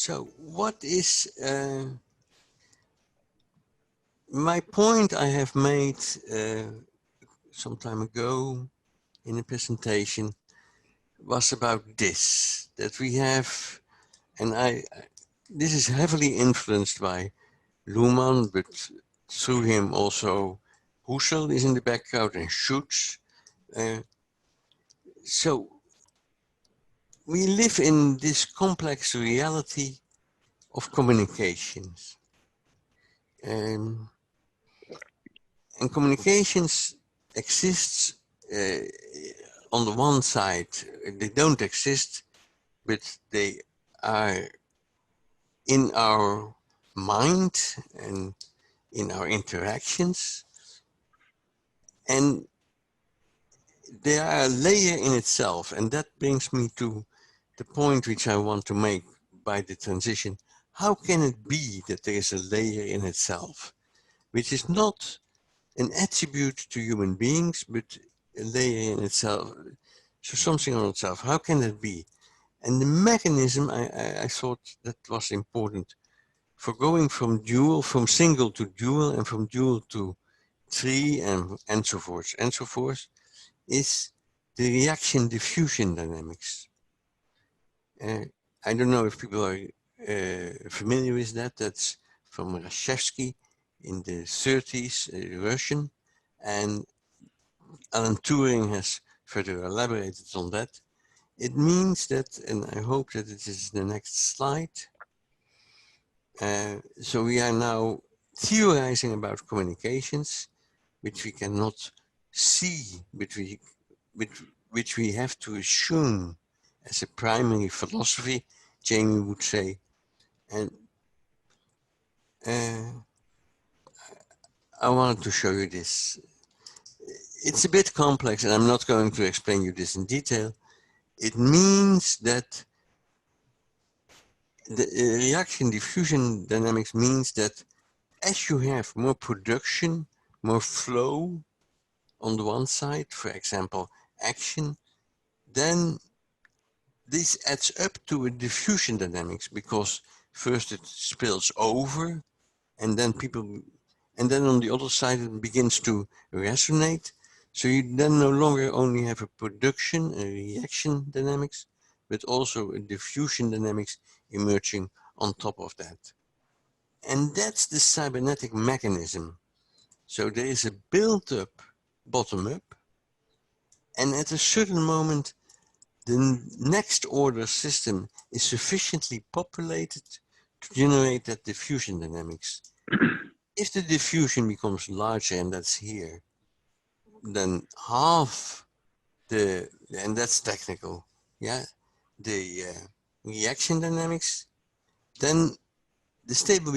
So what is my point I have made some time ago in a presentation was about this, that we have, and this is heavily influenced by Luhmann, but through him also Husserl is in the background and Schutz. So we live in this complex reality of communications. And communications exists on the one side, they don't exist, but they are in our mind and in our interactions. And they are a layer in itself. And that brings me to the point which I want to make by the transition. How can it be that there is a layer in itself, which is not an attribute to human beings, but a layer in itself, so something on itself? How can that be? And the mechanism, I thought that was important for going from dual, from single to dual, and from dual to three, and so forth, is the reaction diffusion dynamics. I don't know if people are familiar with that. That's from Rashevsky in the 30s, Russian, and Alan Turing has further elaborated on that. It means that, and I hope that it is the next slide. So we are now theorizing about communications, which we cannot see, which we have to assume as a primary philosophy, Jamie would say. And I wanted to show you this. It's a bit complex, and I'm not going to explain you this in detail. It means that the reaction diffusion dynamics means that as you have more production, more flow on the one side, for example, action, then this adds up to a diffusion dynamics, because first it spills over, and then on the other side it begins to resonate. So you then no longer only have a production, a reaction dynamics, but also a diffusion dynamics emerging on top of that. And that's the cybernetic mechanism. So there is a built-up bottom-up, and at a certain moment, the next order system is sufficiently populated to generate that diffusion dynamics. If the diffusion becomes larger, and that's here, then half and that's technical, yeah, the reaction dynamics, then the stable,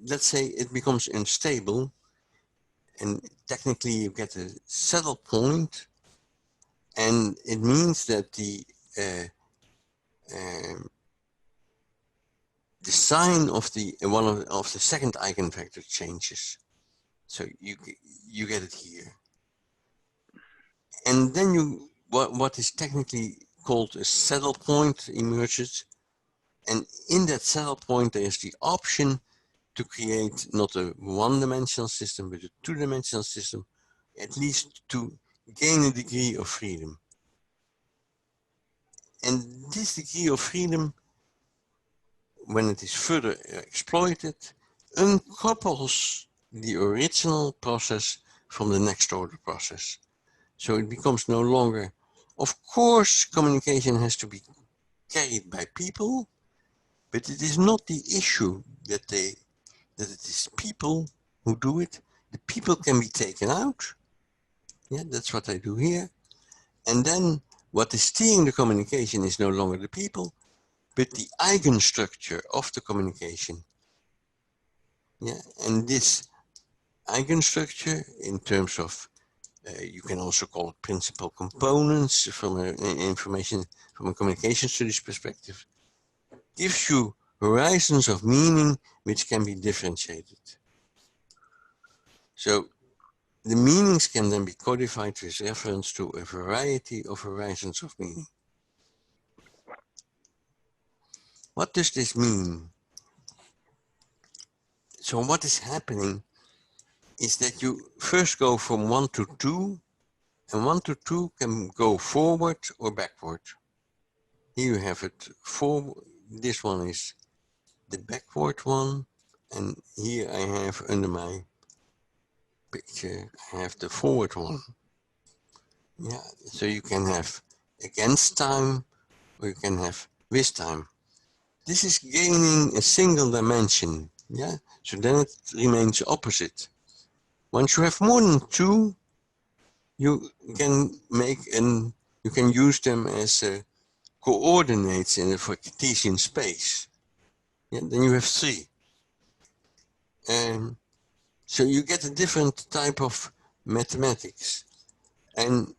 let's say it becomes unstable, and technically you get a saddle point, and it means that the sign of the of the second eigenvector changes. So you get it here, and then what is technically called a saddle point emerges, and in that saddle point there is the option to create not a one-dimensional system but a two-dimensional system, at least to gain a degree of freedom. And this degree of freedom, when it is further exploited, uncouples the original process from the next order process. So it becomes no longer, of course, communication has to be carried by people, but it is not the issue that it is people who do it. The people can be taken out. Yeah, that's what I do here. And then what is steering the communication is no longer the people, but the eigenstructure of the communication. Yeah, and this eigenstructure, in terms of, you can also call it principal components from a communication studies perspective, gives you horizons of meaning which can be differentiated. So the meanings can then be codified with reference to a variety of horizons of meaning. What does this mean? So what is happening is that you first go from 1 to 2, and 1 to 2 can go forward or backward. Here you have it forward. This one is the backward one, and here I have under my picture, I have the forward one. Yeah, so you can have against time, or you can have with time. This is gaining a single dimension, yeah? So then it remains opposite. Once you have more than 2, you can you can use them as coordinates in a Cartesian space. Yeah, then you have 3. And so you get a different type of mathematics. And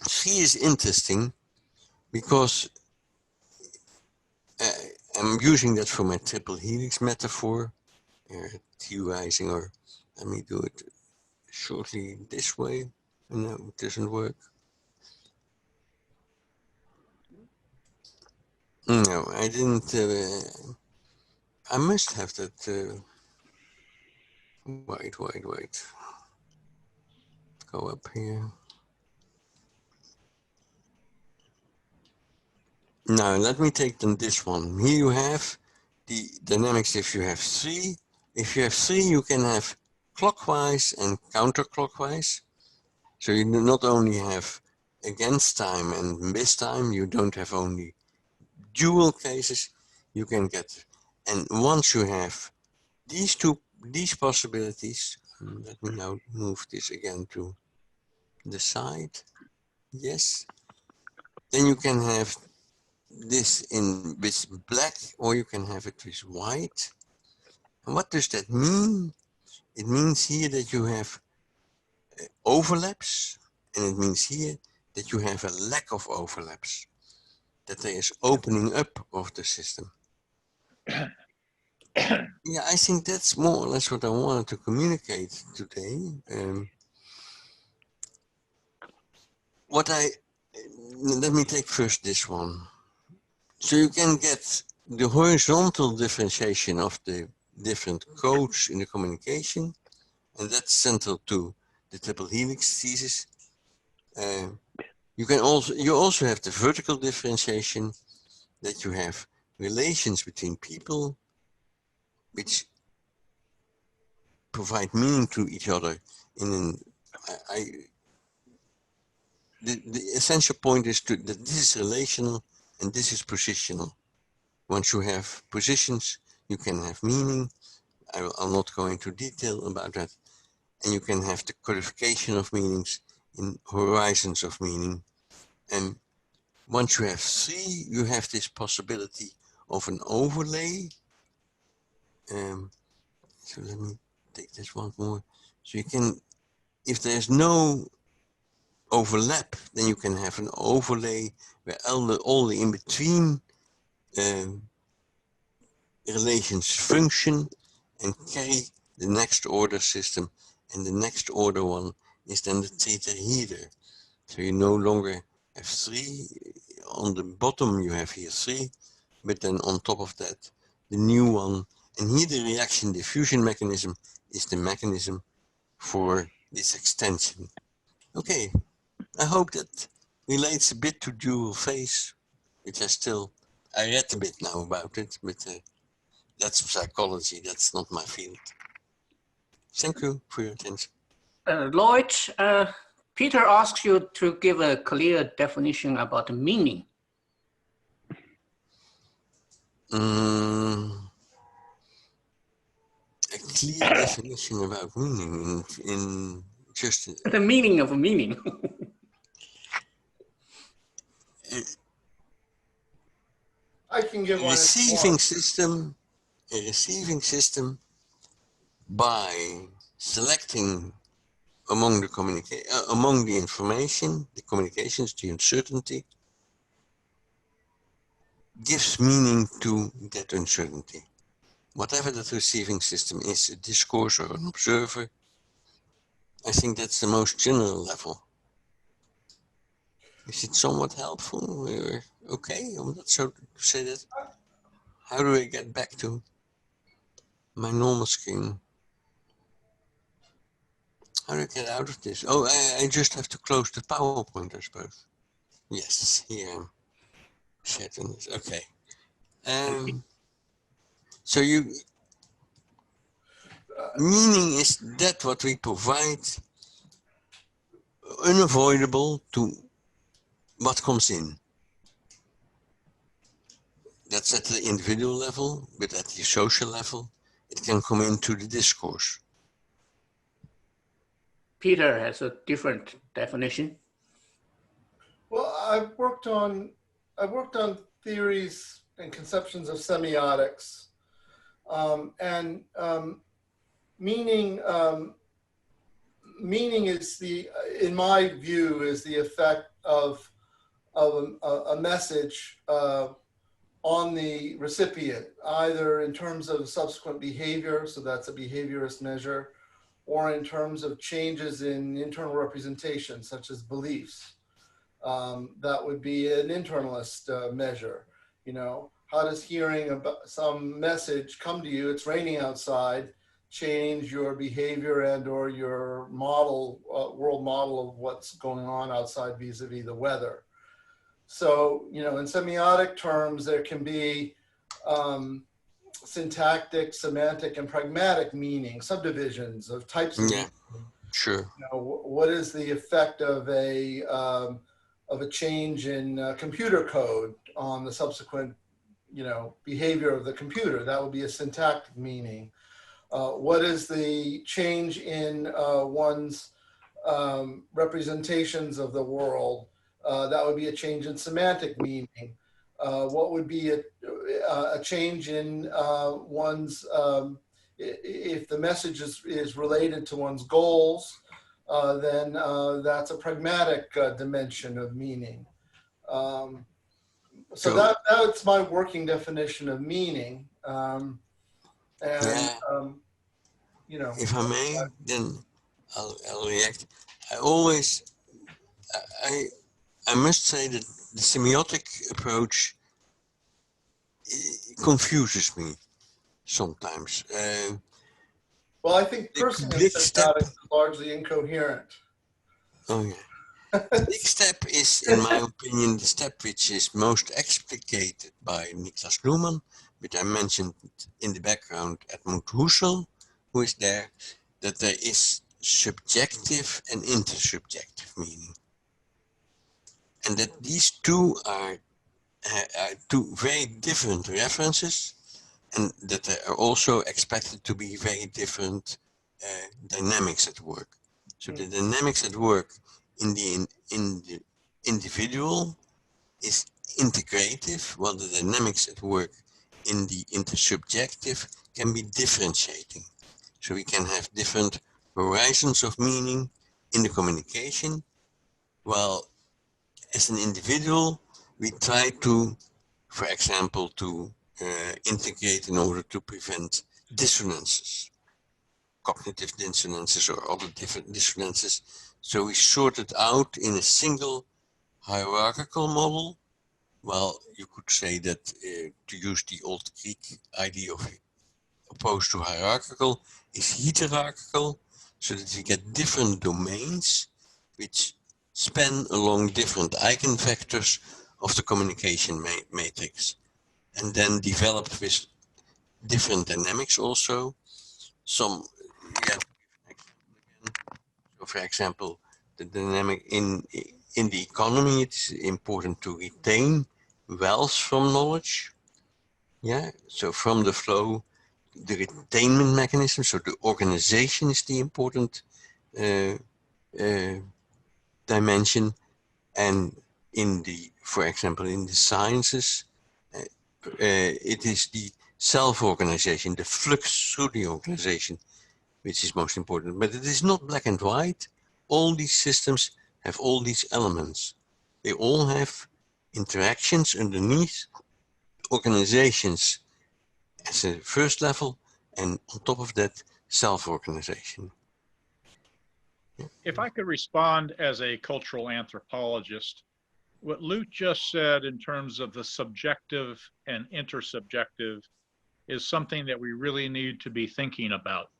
3 is interesting because I'm using that for my triple helix metaphor, theorizing, or let me do it shortly this way. No, it doesn't work. No, I didn't. I must have that. Wait. Go up here. Now, let me take them this one. Here you have the dynamics if you have 3. If you have 3, you can have clockwise and counterclockwise. So you not only have against time and with time, you don't have only dual cases, you can get. And once you have these possibilities, let me now move this again to the side. Yes. Then you can have this in with black, or you can have it with white. And what does that mean? It means here that you have overlaps, and it means here that you have a lack of overlaps, that there is opening up of the system. Yeah, I think that's more or less what I wanted to communicate today. Let me take first this one. So you can get the horizontal differentiation of the different codes in the communication, and that's central to the triple helix thesis. You also have the vertical differentiation, that you have relations between people which provide meaning to each other the essential point is that this is relational and this is positional. Once you have positions, you can have meaning. I'll not go into detail about that. And you can have the codification of meanings in horizons of meaning. And once you have 3, you have this possibility of an overlay. So let me take this one more. So you can, if there's no overlap, then you can have an overlay where all the in-between relations function and carry the next order system, and the next order one is then the tetrahedra. So you no longer have 3. On the bottom you have here 3, but then on top of that the new one, and here the reaction diffusion mechanism is the mechanism for this extension. Okay, I hope that relates a bit to dual phase, which I read a bit now about it, but that's psychology, that's not my field. Thank you for your attention. Lloyd, Peter asks you to give a clear definition about the meaning. A clear definition about meaning in just the meaning of meaning. I can give one. A receiving system by selecting among the information, the communications, the uncertainty, gives meaning to that uncertainty. Whatever that receiving system is, a discourse or an observer, I think that's the most general level. Is it somewhat helpful? Or okay, I'm not so to say that. How do I get back to my normal screen? How do I get out of this? Oh, I just have to close the PowerPoint, I suppose. Yes, here I'm sharing this. Okay. So meaning is that what we provide unavoidable to what comes in. That's at the individual level, but at the social level, it can come into the discourse. Peter has a different definition. Well, I've worked on theories and conceptions of semiotics, and meaning meaning is in my view, is the effect of a message on the recipient, either in terms of subsequent behavior, so that's a behaviorist measure, or in terms of changes in internal representation, such as beliefs. That would be an internalist measure. You know, how does hearing about some message come to you, it's raining outside, change your behavior and or your model, world model of what's going on outside vis-a-vis the weather? So, you know, in semiotic terms, there can be syntactic, semantic, and pragmatic meaning, subdivisions of types of meaning. Sure. You know, what is the effect of a change in computer code on the subsequent, you know, behavior of the computer? That would be a syntactic meaning. What is the change in one's representations of the world? That would be a change in semantic meaning. What would be a change in one's, if the message is related to one's goals, then that's a pragmatic dimension of meaning. So that's my working definition of meaning. You know, if I may, then I'll react. I must say that the semiotic approach confuses me sometimes. Well, I think cursing in semiotics is largely incoherent. Oh yeah. The big step is, in my opinion, the step which is most explicated by Niklas Luhmann, which I mentioned in the background, Edmund Husserl, who is there, that there is subjective and intersubjective meaning. And that these two are two very different references, and that there are also expected to be very different dynamics at work. So the dynamics at work in the individual is integrative, while the dynamics at work in the intersubjective can be differentiating. So we can have different horizons of meaning in the communication, while as an individual, we try to, for example, to integrate in order to prevent dissonances, cognitive dissonances or other different dissonances. So we sort it out in a single hierarchical model. Well, you could say that to use the old Greek idea of opposed to hierarchical is heterarchical, so that we get different domains which span along different eigenvectors of the communication matrix, and then developed with different dynamics also. Some, yeah, so for example, the dynamic in the economy, it's important to retain wealth from knowledge. Yeah, so from the flow, the retainment mechanism, so the organization is the important dimension, and in the, for example, in the sciences, it is the self-organization, the flux through the organization, which is most important. But it is not black and white. All these systems have all these elements. They all have interactions underneath, organizations as a first level, and on top of that, self-organization. If I could respond as a cultural anthropologist, what Loet just said in terms of the subjective and intersubjective is something that we really need to be thinking about,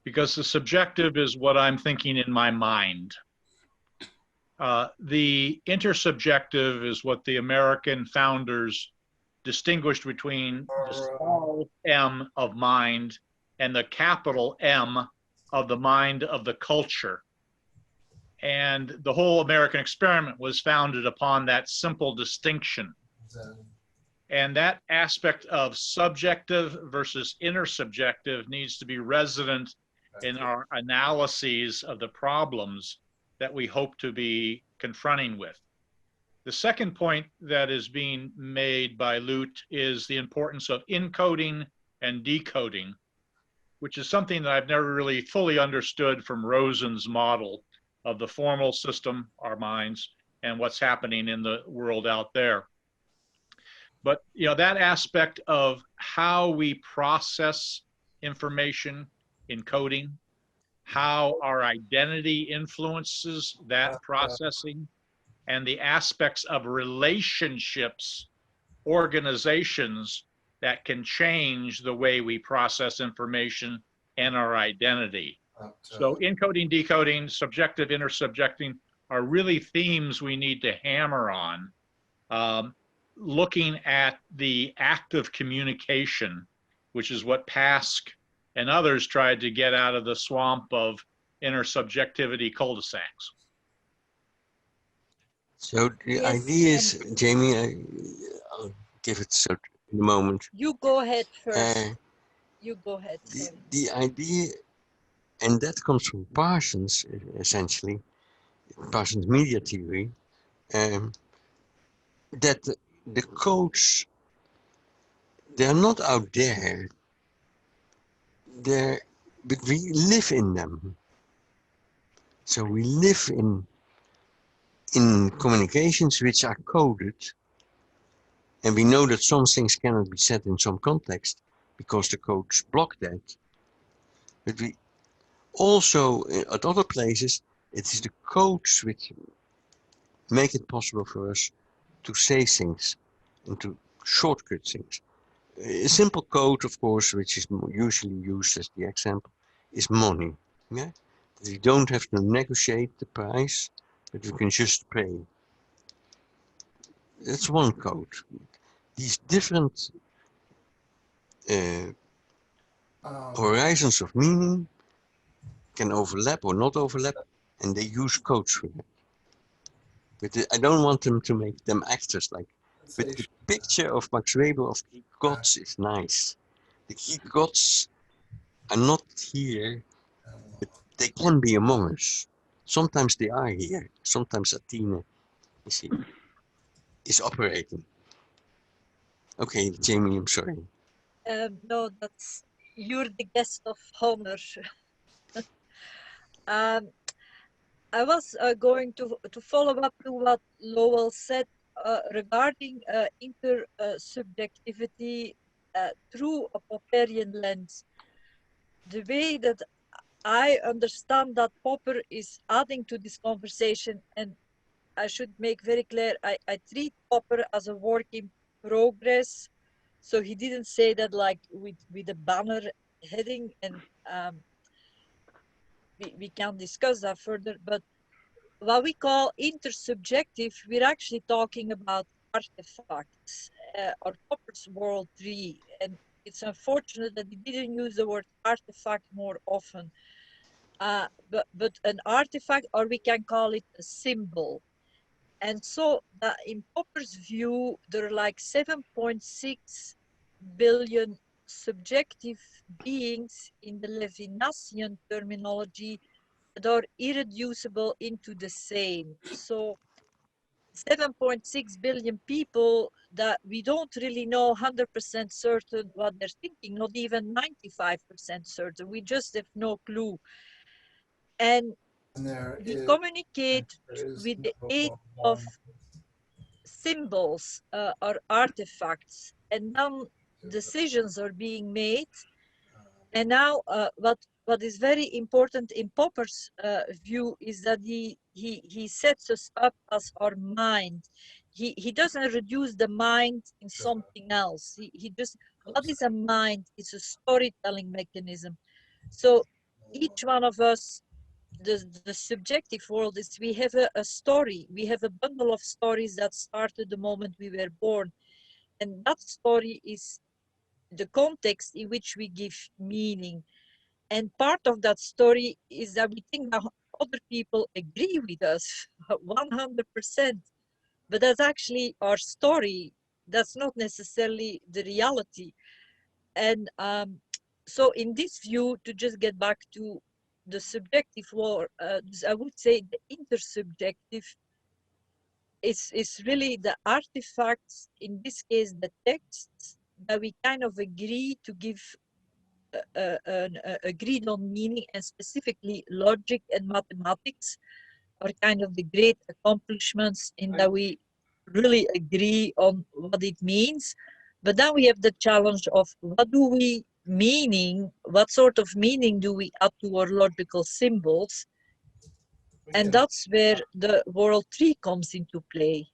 because the subjective is what I'm thinking in my mind. The intersubjective is what the American founders distinguished between the small m of mind and the capital M of the mind of the culture. And the whole American experiment was founded upon that simple distinction. And that aspect of subjective versus intersubjective needs to be resident in our analyses of the problems that we hope to be confronting with. The second point that is being made by Loet is the importance of encoding and decoding, which is something that I've never really fully understood from Rosen's model of the formal system, our minds, and what's happening in the world out there. But you know, that aspect of how we process information, encoding, how our identity influences that processing, and the aspects of relationships, organizations that can change the way we process information and our identity. So encoding, decoding, subjective, intersubjecting are really themes we need to hammer on. Looking at the act of communication, which is what Pask and others tried to get out of the swamp of intersubjectivity cul-de-sacs. So the Yes, idea is, Jamie, I'll give it so in a moment. You go ahead first. Uh, You go ahead. Sorry. the idea, and that comes from Parsons, essentially, Parsons media theory, that the codes, they're not out there, but we live in them. So we live in communications which are coded, and we know that some things cannot be said in some context because the codes block that. But we also, at other places, it is the codes which make it possible for us to say things and to shortcut things. A simple code, of course, which is usually used as the example, is money. Yeah? We don't have to negotiate the price, but we can just pay. That's one code. These different horizons of meaning can overlap or not overlap, and they use codes for that. But I don't want them to make them actors like. But the picture of Max Weber of Greek gods is nice. The Greek gods are not here, but they can be among us. Sometimes they are here. Sometimes Athena is operating. Okay, Jamie, I'm sorry. No, you're the guest of honor. I was going to follow up to what Lowell said regarding intersubjectivity through a Popperian lens. The way that I understand that Popper is adding to this conversation, and I should make very clear, I treat Popper as a work in progress. So he didn't say that like with a banner heading, and we can discuss that further. But what we call intersubjective, we're actually talking about artifacts or Popper's World 3. And it's unfortunate that he didn't use the word artifact more often. But an artifact, or we can call it a symbol. And so in Popper's view, there are like 7.6 billion subjective beings in the Levinasian terminology that are irreducible into the same. So 7.6 billion people that we don't really know 100% certain what they're thinking, not even 95% certain. We just have no clue. And we communicate with the aid of symbols or artifacts, and then decisions are being made. And now what what is very important in Popper's view is that he sets us up as our mind. He doesn't reduce the mind in something else. He just, what is a mind? It's a storytelling mechanism. So each one of us, the subjective world is, we have a story. We have a bundle of stories that started the moment we were born. And that story is the context in which we give meaning. And part of that story is that we think that other people agree with us 100%, but that's actually our story. That's not necessarily the reality. And so in this view, to just get back to the subjective war, I would say the intersubjective is really the artifacts, in this case, the texts that we kind of agree to give an agreed on meaning, and specifically logic and mathematics are kind of the great accomplishments in that we really agree on what it means. But then we have the challenge of what do we meaning, what sort of meaning do we add to our logical symbols? And that's where the world 3 comes into play.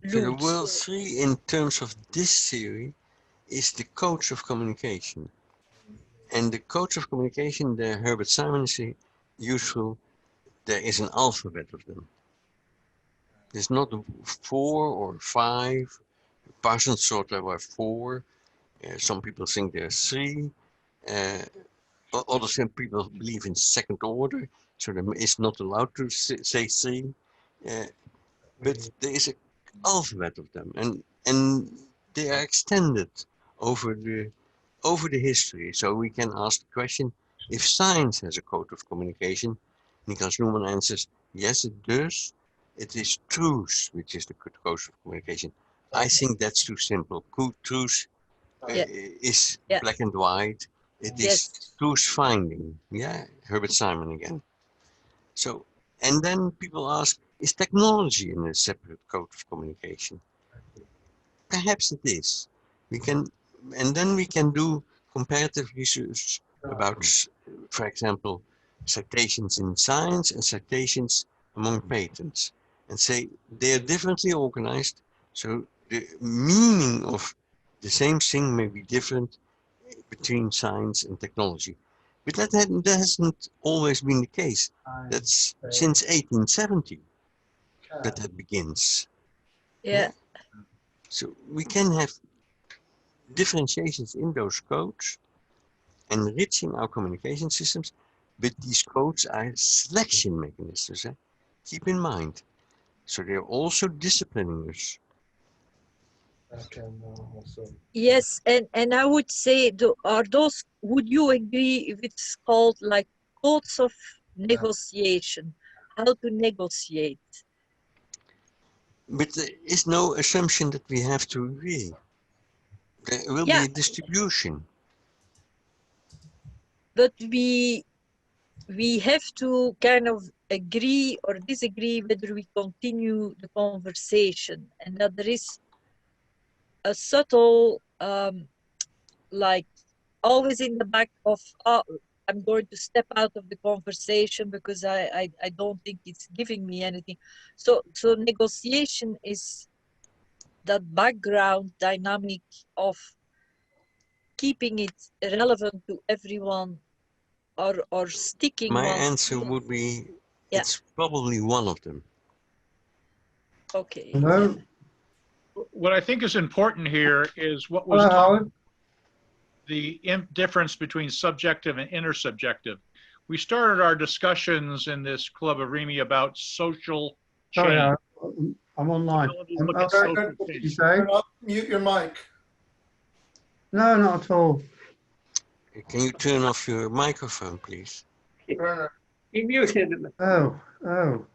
So the Loet. world 3 in terms of this theory is the codes of communication. And the codes of communication, the Herbert Simon is useful, there is an alphabet of them. There's not 4 or 5. Parsons thought there were 4. Some people think there are 3. Other people believe in second order, so there is not allowed to say 3. But there is an alphabet of them, and they are extended over the history. So we can ask the question, if science has a code of communication, Niklas Luhmann answers, yes, it does. It is truth, which is the code of communication. I think that's too simple. Truth is black and white. It is truth finding. Yeah, Herbert Simon again. So, and then people ask, is technology in a separate code of communication? Perhaps it is. And then we can do comparative research about, for example, citations in science and citations among patents, and say they are differently organized, so the meaning of the same thing may be different between science and technology. But that hasn't always been the case. That's since 1870 that begins. Yeah. So we can have differentiations in those codes, enriching our communication systems, but these codes are selection mechanisms. Keep in mind. So they're also disciplining us. Yes, and I would say, are those, would you agree if it's called like codes of negotiation, how to negotiate? But there is no assumption that we have to agree. There will be a distribution. But we have to kind of agree or disagree whether we continue the conversation, and that there is a subtle, like always in the back of, I'm going to step out of the conversation because I don't think it's giving me anything. So negotiation is that background dynamic of keeping it relevant to everyone, or sticking. My answer would be, it's probably one of them. Okay. Hello? What I think is important here is what was taught, the difference between subjective and intersubjective. We started our discussions in this club of Remy about social change. Sorry, I'm online. Look at social change. You say? Mute your mic. No, not at all. Can you turn off your microphone, please? Werner, He muted him. Oh.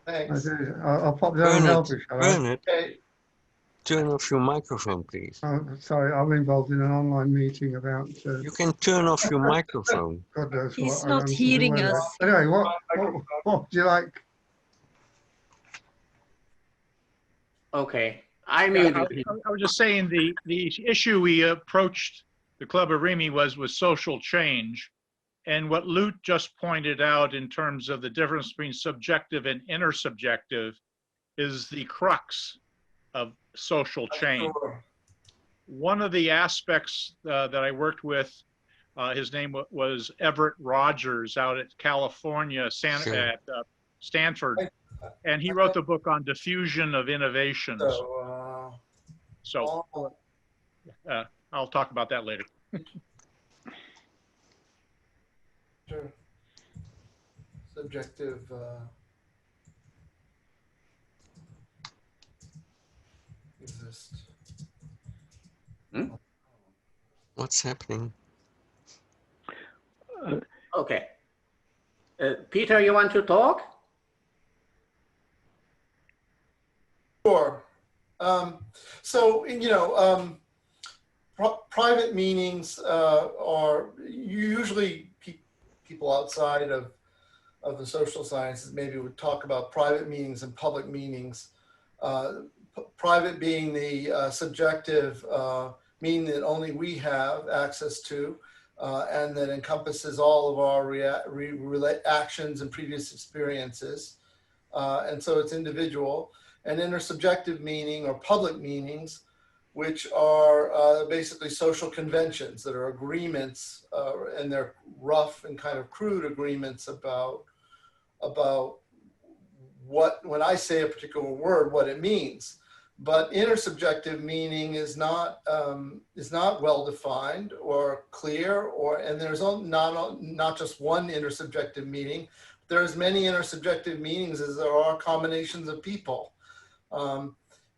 thanks. I'll pop down and help you, shall I? Bernard, turn off your microphone, please. Oh, sorry, I'm involved in an online meeting about... You can turn off your microphone. God knows what. He's not hearing us. Anyway, what would you like? Okay, I muted him. I was just saying the issue we approached the Club of Remy was social change. And what Loet just pointed out in terms of the difference between subjective and intersubjective is the crux of social change. Sure. One of the aspects that I worked with, his name was Everett Rogers out at California, at Stanford, and he wrote the book on diffusion of innovations. So I'll talk about that later. Sure. Subjective. Exist. What's happening? Okay. Peter, you want to talk? Sure. So, you know, private meanings are usually people outside of the social sciences maybe would talk about private meanings and public meanings. Private being the subjective meaning that only we have access to, and that encompasses all of our actions and previous experiences. And so it's individual. And intersubjective meaning or public meanings, which are basically social conventions that are agreements, and they're rough and kind of crude agreements about what, when I say a particular word, what it means. But intersubjective meaning is not well defined or clear, and there's not just one intersubjective meaning. There are as many intersubjective meanings as there are combinations of people.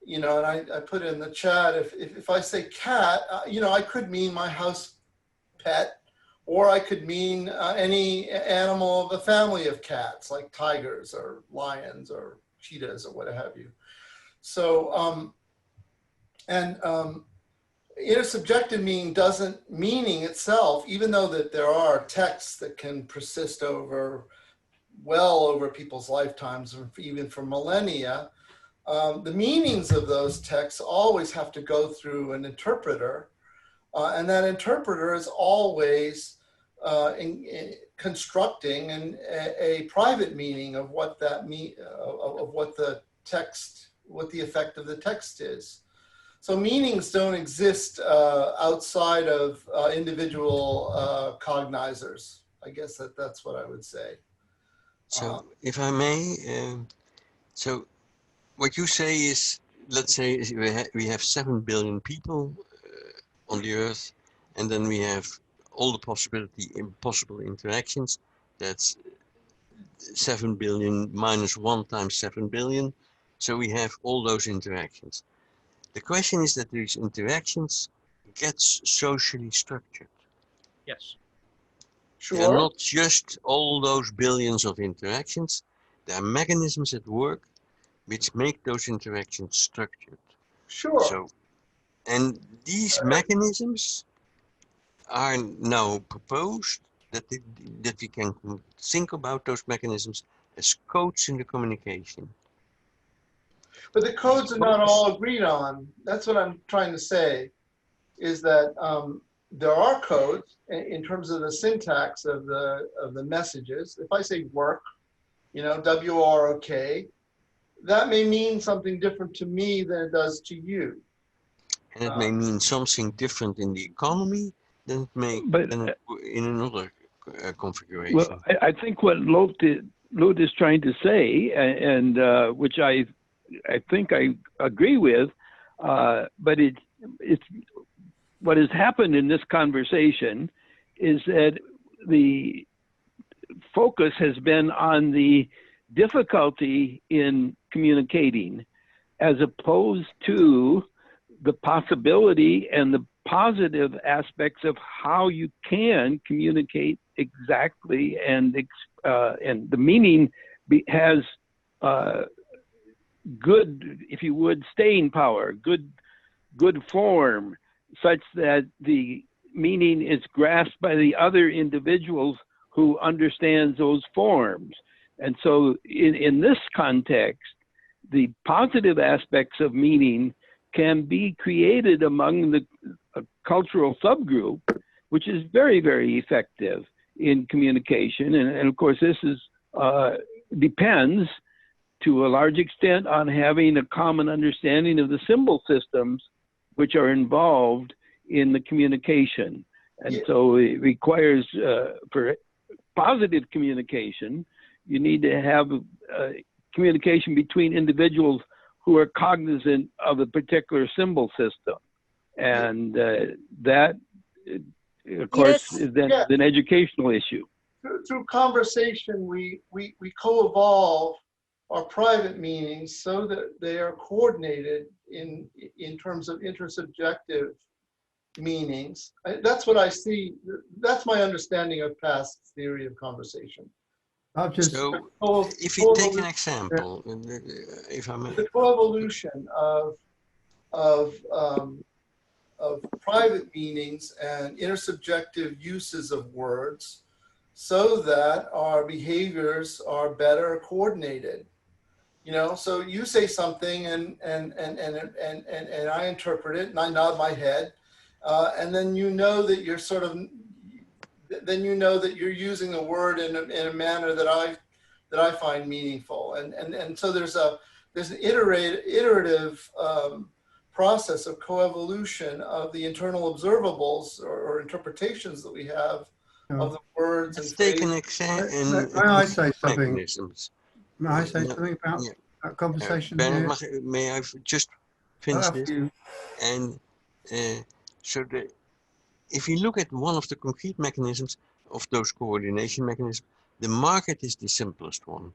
You know, and I put in the chat, if I say cat, you know, I could mean my house pet, or I could mean any animal of a family of cats, like tigers or lions or cheetahs or what have you. So, intersubjective meaning itself, even though that there are texts that can persist well over people's lifetimes, or even for millennia, the meanings of those texts always have to go through an interpreter, and that interpreter is always constructing a private meaning of what that of what the text, what the effect of the text is. So meanings don't exist outside of individual cognizers. I guess that's what I would say. So if I may, so what you say is, let's say we have 7 billion people on the earth, and then we have all the possible interactions. That's 7 billion minus 1 times 7 billion. So we have all those interactions. The question is that these interactions get socially structured. Yes. Sure. They're not just all those billions of interactions. There are mechanisms at work which make those interactions structured. Sure. So, and these mechanisms are now proposed that we can think about those mechanisms as codes in the communication. But the codes are not all agreed on. That's what I'm trying to say, is that there are codes in terms of the syntax of the messages. If I say work, you know, W-R-O-K, that may mean something different to me than it does to you. And it may mean something different in the economy than it may in another configuration. Well, I think what Loet is trying to say, and which I think I agree with, but it's what has happened in this conversation is that the focus has been on the difficulty in communicating, as opposed to the possibility and the positive aspects of how you can communicate exactly, and the meaning has good, if you would, staying power, good form, such that the meaning is grasped by the other individuals who understands those forms. And so in this context, the positive aspects of meaning can be created among the cultural subgroup, which is very, very effective in communication. And of course, this is depends to a large extent on having a common understanding of the symbol systems which are involved in the communication. And so it requires, for positive communication, you need to have communication between individuals who are cognizant of a particular symbol system. And that, of course, Yes. is then an educational issue. Through conversation, we co-evolve our private meanings so that they are coordinated in terms of intersubjective meanings. That's what I see. That's my understanding of past theory of conversation. So, if you take an example, if I may. The coevolution of private meanings and intersubjective uses of words, so that our behaviors are better coordinated. You know, so you say something and I interpret it and I nod my head, and then you know that you're sort of, then you know that you're using the word in a manner that I find meaningful, and so there's an iterative process of coevolution of the internal observables or interpretations that we have of the words. Let's and take an phrases. May I say something? mechanisms. May I say something about that conversation here? May I just finish this? And so if you look at one of the concrete mechanisms of those coordination mechanisms, the market is the simplest one.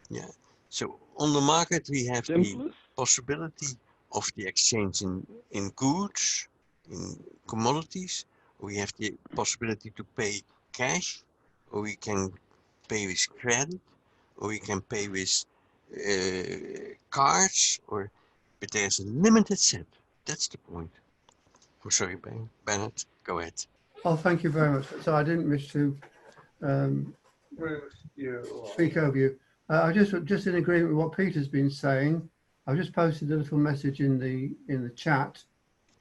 Yeah. So on the market, we have the possibility of the exchange in goods, in commodities. We have the possibility to pay cash, or we can pay with credit, or we can pay with cards, but there's a limited set. That's the point. I'm sorry, Bernard, go ahead. Oh, thank you very much. So I didn't wish to speak over you. I just in agreement with what Peter's been saying. I've just posted a little message in the chat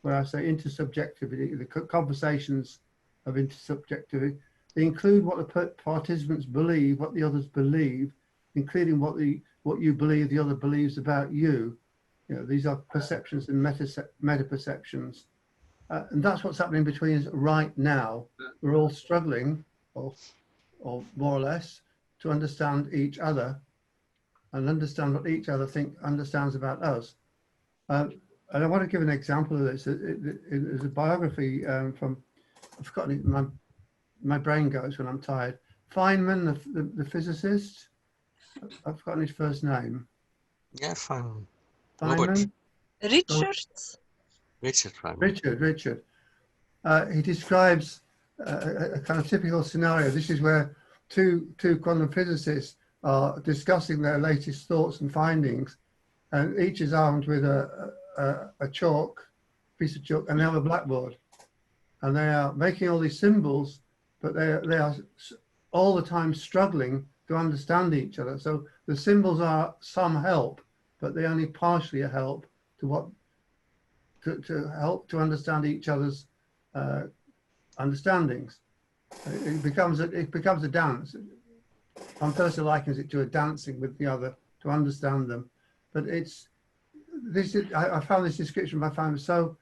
where I say intersubjectivity, the conversations of intersubjectivity. They include what the participants believe, what the others believe, including what you believe the other believes about you. You know, these are perceptions and meta perceptions. And that's what's happening between us right now. We're all struggling, or more or less, to understand each other and understand what each other understands about us. And I want to give an example of this. There's a biography from, I've forgotten it, my brain goes when I'm tired. Feynman, the physicist. I've forgotten his first name. Yeah, Feynman. Feynman? Richard Feynman. Richard. He describes a kind of typical scenario. This is where two quantum physicists are discussing their latest thoughts and findings, and each is armed with a piece of chalk, and they have a blackboard, and they are making all these symbols, but they are all the time struggling to understand each other. So the symbols are some help, but they only partially a help to help to understand each other's understandings. It becomes a dance. One person likens it to a dancing with the other to understand them, but I found this description by Feynman so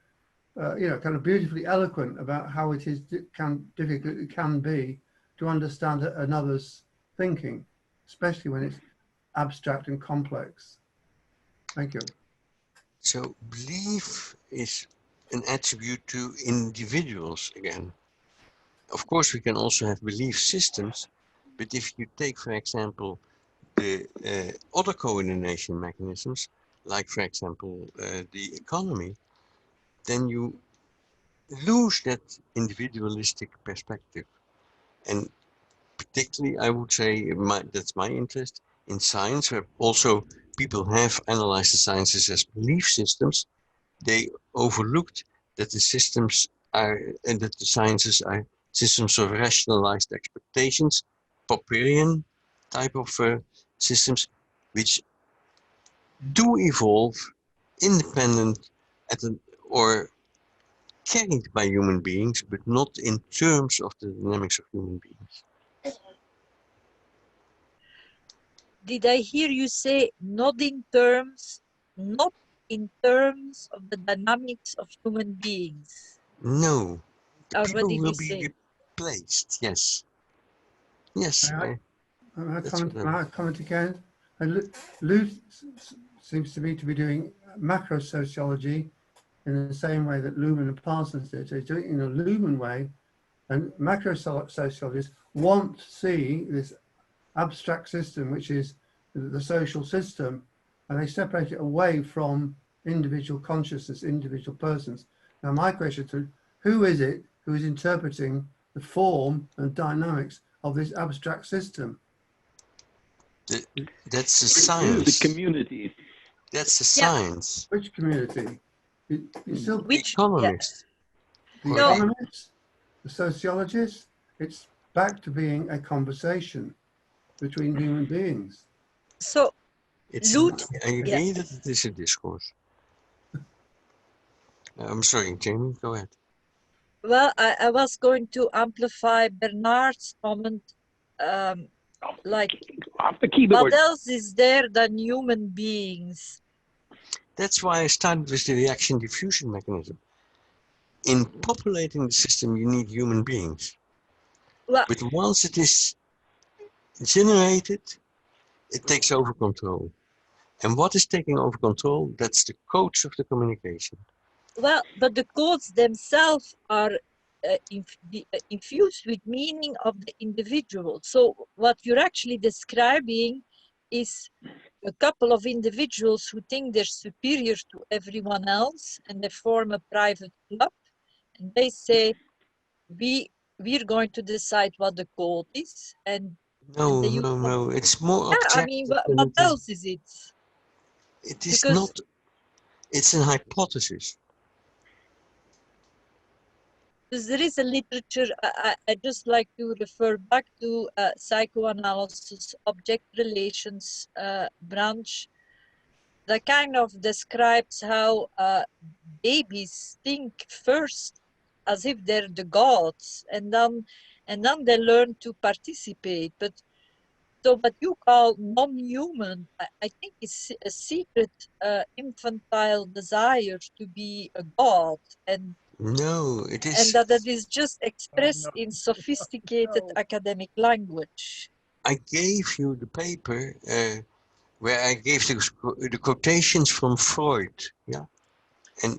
kind of beautifully eloquent about how difficult it can be to understand another's thinking, especially when it's abstract and complex. Thank you. So belief is an attribute to individuals again. Of course, we can also have belief systems, but if you take, for example, the other coordination mechanisms, like, for example, the economy, then you lose that individualistic perspective. And particularly, I would say, that's my interest in science, where also people have analyzed the sciences as belief systems. They overlooked that the systems are, and that the sciences are systems of rationalized expectations, Popperian type of systems, which do evolve independent or carried by human beings, but not in terms of the dynamics of human beings. Did I hear you say not in terms of the dynamics of human beings? No, the Or what people did will you be say? replaced. Yes. Yes. May I That's what comment again? Loet seems to me to be doing macro sociology in the same way that Luhmann and Parsons did. So he's doing it in a Luhmann way, and macro sociologists want to see this abstract system, which is the social system, and they separate it away from individual consciousness, individual persons. Now, my question is, who is it who is interpreting the form and dynamics of this abstract system? That's the The science. community. That's the Yeah. science. Which community? It's still Which Economists. the No. economists, the sociologists. It's back to being a conversation between human beings. So It's Loet, I agree that it is a discourse. I'm sorry, Jamie, go ahead. well, I was going to amplify Bernard's comment. Like, Off the keyboard. what else is there than human beings? That's why I started with the reaction diffusion mechanism. In populating the system, you need human beings. Well, But once it is generated, it takes over control. And what is taking over control? That's the codes of the communication. well, but the codes themselves are infused with meaning of the individual. So what you're actually describing is a couple of individuals who think they're superior to everyone else, and they form a private club, and they say, we're going to decide what the code is, and No, they use no. It's more yeah, I objective mean, than what it is. else is it? It is Because not. It's an hypothesis. there is a literature, I just like to refer back to psychoanalysis, object relations branch, that kind of describes how babies think first as if they're the gods, and then they learn to participate. But so what you call non-human, I think is a secret infantile desire to be a god, and No, it is. that is just expressed no. in sophisticated No. academic language. I gave you the paper where I gave the quotations from Freud. Yeah, and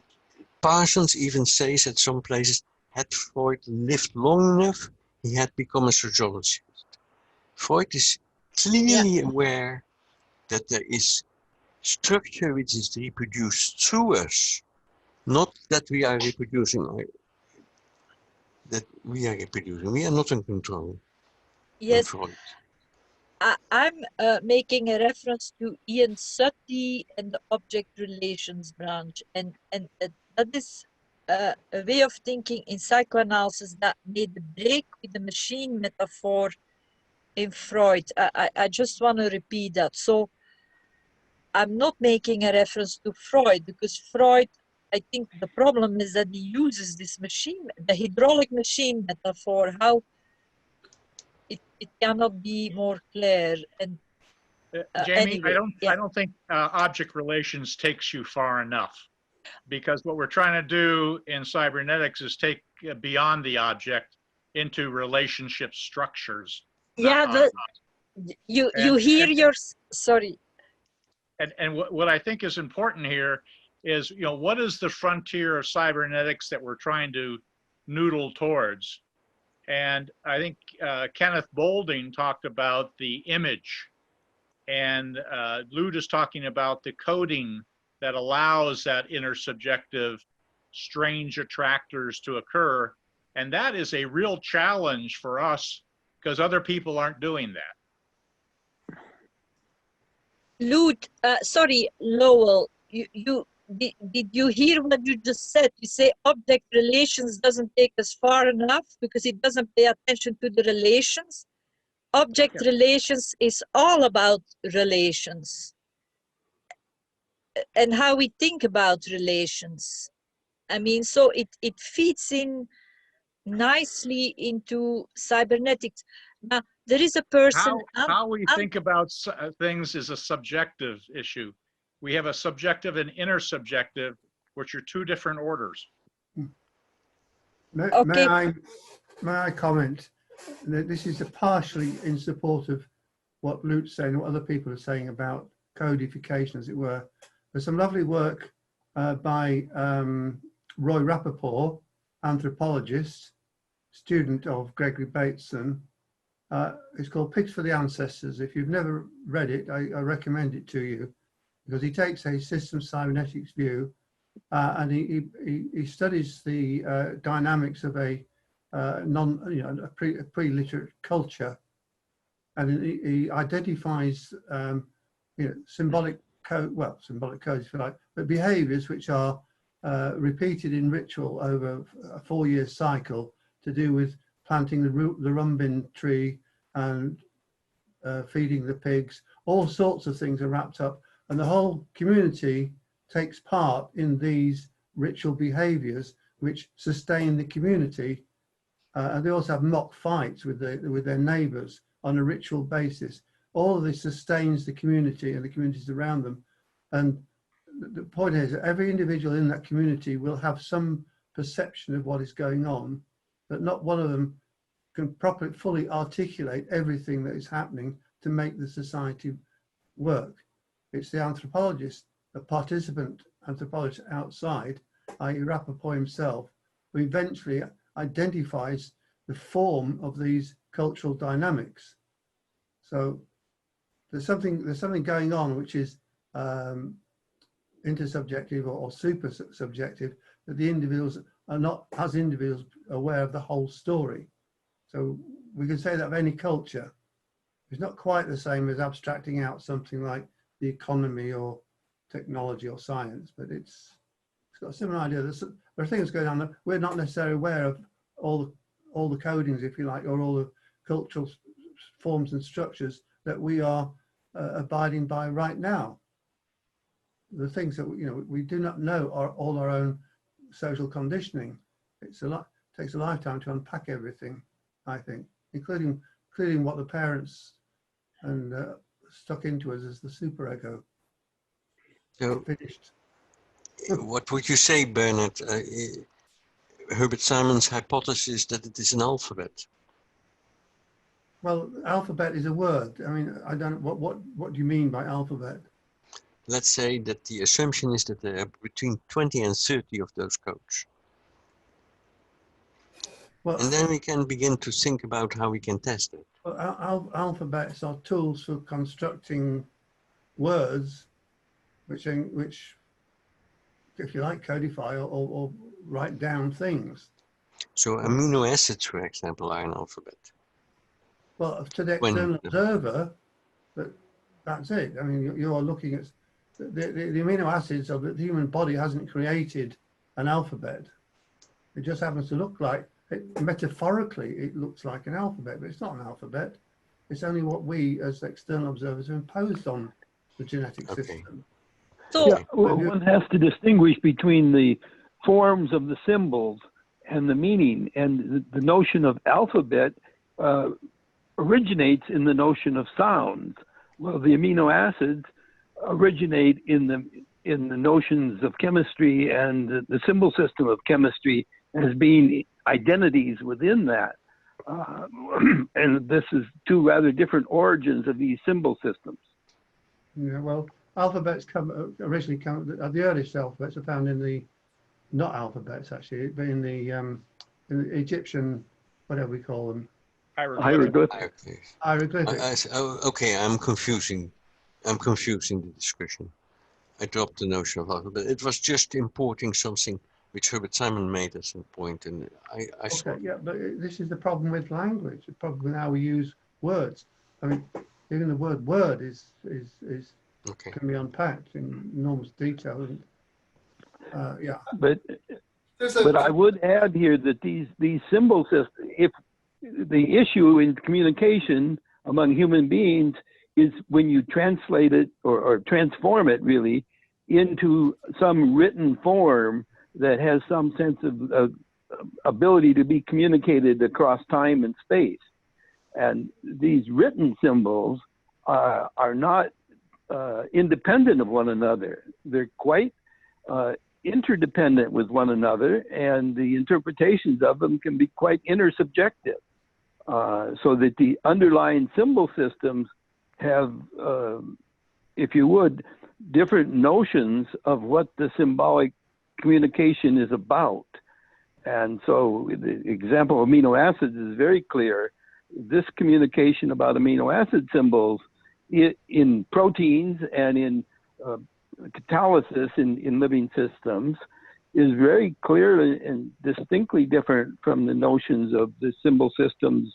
Parsons even says at some places, had Freud lived long enough, he had become a sociologist. Freud is clearly aware that there is structure which is reproduced through us, not that we are reproducing. That we are reproducing. We are not in control. Yes, Freud. I'm making a reference to Ian Suttie and the object relations branch, and that is a way of thinking in psychoanalysis that made the break with the machine metaphor in Freud. I just want to repeat that. So I'm not making a reference to Freud, because Freud, I think the problem is that he uses this machine, the hydraulic machine metaphor, how it cannot be more clear. And Jamie, anyway, I don't think object relations takes you far enough, because what we're trying to do in cybernetics is take beyond the object into relationship structures. yeah, you hear your sorry. And what I think is important here is, what is the frontier of cybernetics that we're trying to noodle towards? And I think Kenneth Boulding talked about the image, and Loet is talking about the coding that allows that intersubjective strange attractors to occur. And that is a real challenge for us, because other people aren't doing that. Loet, sorry, Lowell, did you hear what you just said? You say object relations doesn't take us far enough because it doesn't pay attention to the relations. Object relations is all about relations and how we think about relations. I mean, so it fits in nicely into cybernetics. Now, there is a person. How we think about things is a subjective issue. We have a subjective and intersubjective, which are two different orders. Okay. May I comment? This is partially in support of what Loet's saying, what other people are saying about codification, as it were. There's some lovely work by Roy Rappaport, anthropologist, student of Gregory Bateson. It's called Pigs for the Ancestors. If you've never read it, I recommend it to you, because he takes a systems cybernetics view and he studies the dynamics of a pre-literate culture, and he identifies symbolic codes, if you like, but behaviours which are repeated in ritual over a 4-year cycle to do with planting the rumbin tree and feeding the pigs. All sorts of things are wrapped up, and the whole community takes part in these ritual behaviours which sustain the community. And they also have mock fights with their neighbours on a ritual basis. All of this sustains the community and the communities around them. And the point is that every individual in that community will have some perception of what is going on, but not one of them can properly, fully articulate everything that is happening to make the society work. It's the anthropologist, the participant anthropologist outside, i.e. Rappaport himself, who eventually identifies the form of these cultural dynamics. So there's something going on which is intersubjective or super subjective, that the individuals are not, as individuals, aware of the whole story. So we can say that of any culture. It's not quite the same as abstracting out something like the economy or technology or science, but it's got a similar idea. There are things going on that we're not necessarily aware of, all the codings, if you like, or all the cultural forms and structures that we are abiding by right now. The things that we do not know are all our own social conditioning. Takes a lifetime to unpack everything, I think, including what the parents and stuck into us as the superego. So, finished. What would you say, Bernard? Herbert Simon's hypothesis that it is an alphabet. Well, alphabet is a word. I mean, I don't. What do you mean by alphabet? Let's say that the assumption is that there are between 20 and 30 of those codes. Well, and then we can begin to think about how we can test it. Well, alphabets are tools for constructing words, which, if you like, codify or write down things. So amino acids, for example, are an alphabet. Well, to the external observer, that's it. I mean, you are looking at the amino acids of the human body hasn't created an alphabet. It just happens to look like, metaphorically, it looks like an alphabet, but it's not an alphabet. It's only what we, as external observers, have imposed on the genetic system. So, yeah, well, one has to distinguish between the forms of the symbols and the meaning, and the notion of alphabet originates in the notion of sounds. Well, the amino acids originate in the notions of chemistry and the symbol system of chemistry as being identities within that. And this is two rather different origins of these symbol systems. Yeah, well, alphabets originally come, the earliest alphabets are found in the, not alphabets actually, but in the Egyptian, whatever we call them. Hieroglyphics. Hieroglyphics. Okay, I'm confusing the discussion. I dropped the notion of alphabet. It was just importing something which Herbert Simon made as a point, and I okay, yeah, but this is the problem with language. The problem with how we use words. I mean, even the word "word" okay. can be unpacked in enormous detail. And, yeah. But I would add here that these symbol systems, if the issue in communication among human beings is when you translate it or transform it really into some written form that has some sense of ability to be communicated across time and space. And these written symbols are not independent of one another. They're quite interdependent with one another, and the interpretations of them can be quite intersubjective. So that the underlying symbol systems have, if you would, different notions of what the symbolic communication is about. And so the example of amino acids is very clear. This communication about amino acid symbols in proteins and in catalysis in living systems is very clear and distinctly different from the notions of the symbol systems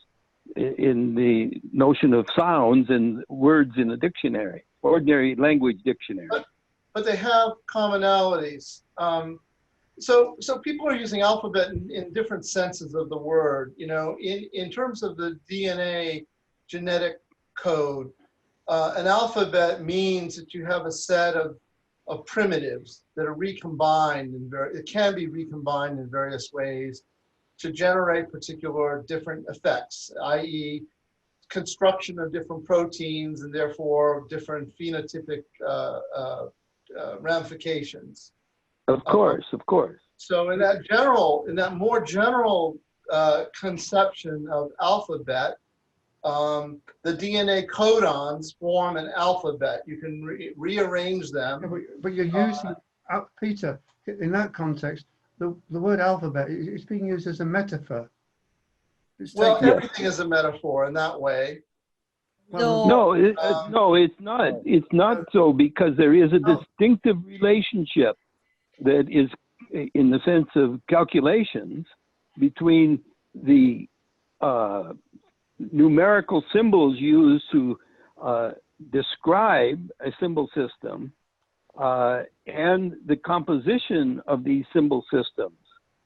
in the notion of sounds and words in a dictionary, ordinary language dictionary. But they have commonalities. So people are using alphabet in different senses of the word. You know, in terms of the DNA genetic code, an alphabet means that you have a set of primitives that are recombined, it can be recombined in various ways to generate particular different effects, i.e. construction of different proteins and therefore different phenotypic ramifications. Of course. So in that more general conception of alphabet, the DNA codons form an alphabet. You can rearrange them. Yeah, but you're using, Peter, in that context, the word alphabet is being used as a metaphor. Well, everything is a metaphor in that way. No, it's not. It's not so, because there is a distinctive relationship that is, in the sense of calculations, between the numerical symbols used to describe a symbol system and the composition of these symbol systems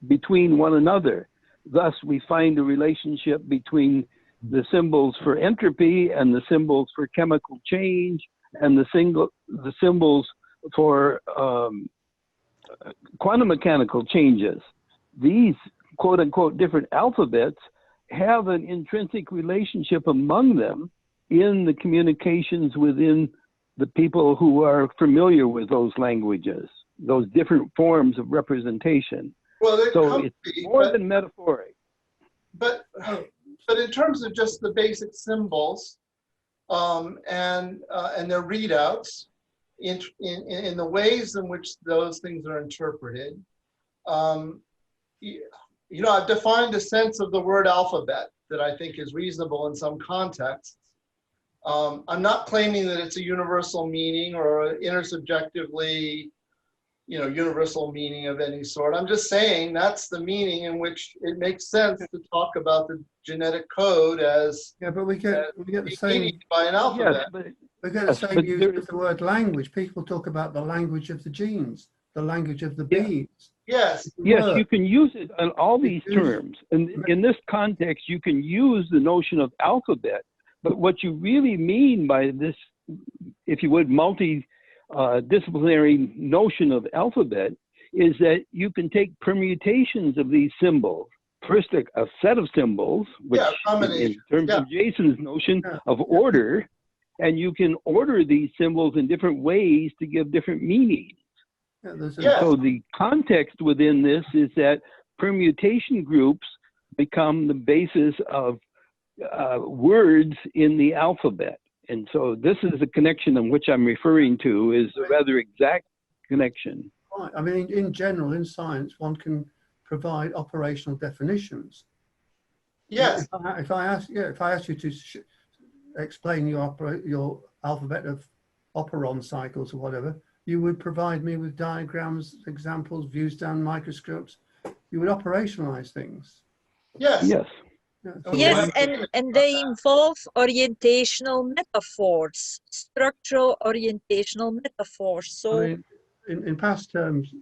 between one another. Thus, we find a relationship between the symbols for entropy and the symbols for chemical change and the symbols for quantum mechanical changes. These quote unquote different alphabets have an intrinsic relationship among them in the communications within the people who are familiar with those languages, those different forms of representation. Well, so it's more than metaphoric. But in terms of just the basic symbols and their readouts, in the ways in which those things are interpreted, you know, I've defined a sense of the word alphabet that I think is reasonable in some contexts. I'm not claiming that it's a universal meaning or intersubjectively, you know, universal meaning of any sort. I'm just saying that's the meaning in which it makes sense to talk about the genetic code as but we get the same by an alphabet. Yes, we get the same use of the word language. People talk about the language of the genes, the language of the bees. Yes. Yes, you can use it on all these terms. And in this context, you can use the notion of alphabet. But what you really mean by this, if you would, multi-disciplinary notion of alphabet is that you can take permutations of these symbols. First, a set of symbols, which in terms of Jason's notion of order, and you can order these symbols in different ways to give different meanings. So the context within this is that permutation groups become the basis of words in the alphabet. And so this is the connection in which I'm referring to, is a rather exact connection. Right. I mean, in general, in science, one can provide operational definitions. Yes. If I ask you to explain your alphabet of operon cycles or whatever, you would provide me with diagrams, examples, views down microscopes. You would operationalize things. Yes. Yes. Yes, and they involve orientational metaphors, structural orientational metaphors. So, I mean, in past terms,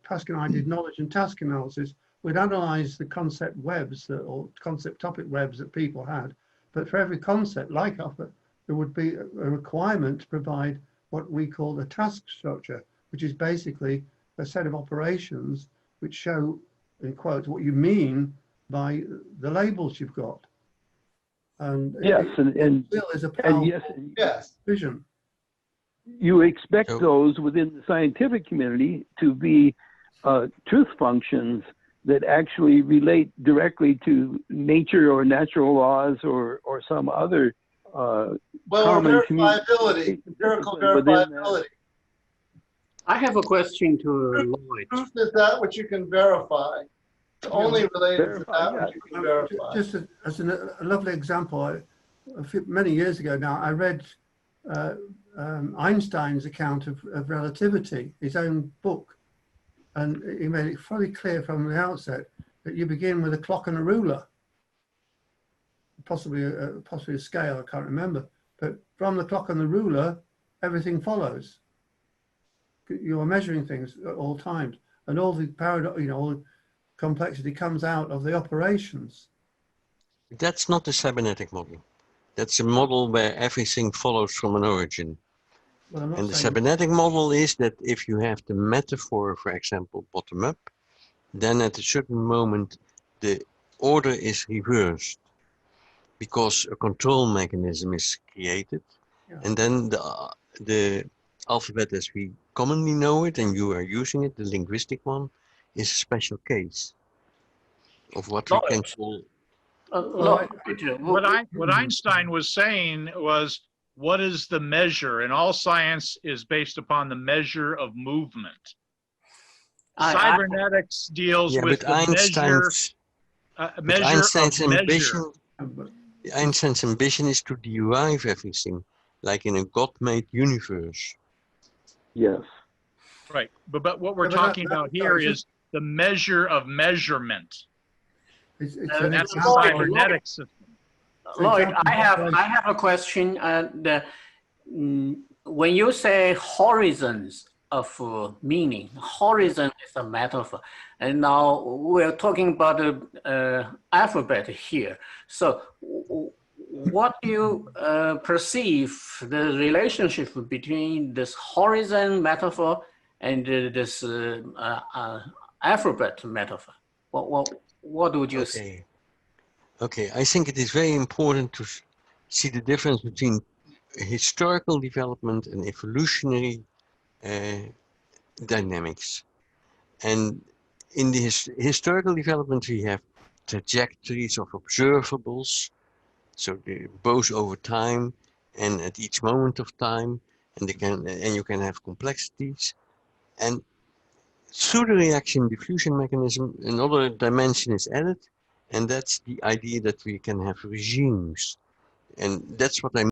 Pascal and I did knowledge and task analysis, we'd analyze the concept webs or concept topic webs that people had. But for every concept, like alphabet, there would be a requirement to provide what we call a task structure, which is basically a set of operations which show, in quotes, what you mean by the labels you've got. And Yes, and will is a powerful Yes. vision. you expect So- those within the scientific community to be truth functions that actually relate directly to nature or natural laws or some other Well, common verifiability, empirical verifiability. I have a question to Lloyd. Truth is that which you can verify. It's only related to Verify, that yeah. which you can verify. Just as a lovely example, many years ago now, I read Einstein's account of relativity, his own book, and he made it fully clear from the outset that you begin with a clock and a ruler, possibly a scale, I can't remember, but from the clock and the ruler, everything follows. You are measuring things at all times, and all the paradox, all the complexity comes out of the operations. That's not the cybernetic model. That's a model where everything follows from an origin. Well, I'm not And the saying cybernetic model is that if you have the metaphor, for example, bottom up, then at a certain moment the order is reversed because a control mechanism is created. Yeah. And then the alphabet as we commonly know it, and you are using it, the linguistic one, is a special case of what we can call. Lloyd, Peter, What Einstein was saying was, what is the measure? And all science is based upon the measure of movement. Cybernetics deals Yeah, with but the Einstein's, measure Einstein's of measure. ambition, Einstein's ambition is to derive everything, like in a God-made universe. Yes. Right. But what we're Yeah, but talking that- about sorry, here just- is the measure of measurement. it's And an That's the example. cybernetic system. Lloyd, example I have of- I have a question. When you say horizons of meaning, horizon is a metaphor, and now we're talking about the alphabet here. So, what do you perceive the relationship between this horizon metaphor and this alphabet metaphor? What would you say? Okay, I think it is very important to see the difference between historical development and evolutionary dynamics. And in the historical development, we have trajectories of observables, so both over time and at each moment of time, and you can have complexities. And through the reaction diffusion mechanism, another dimension is added, and that's the idea that we can have regimes. And that's what I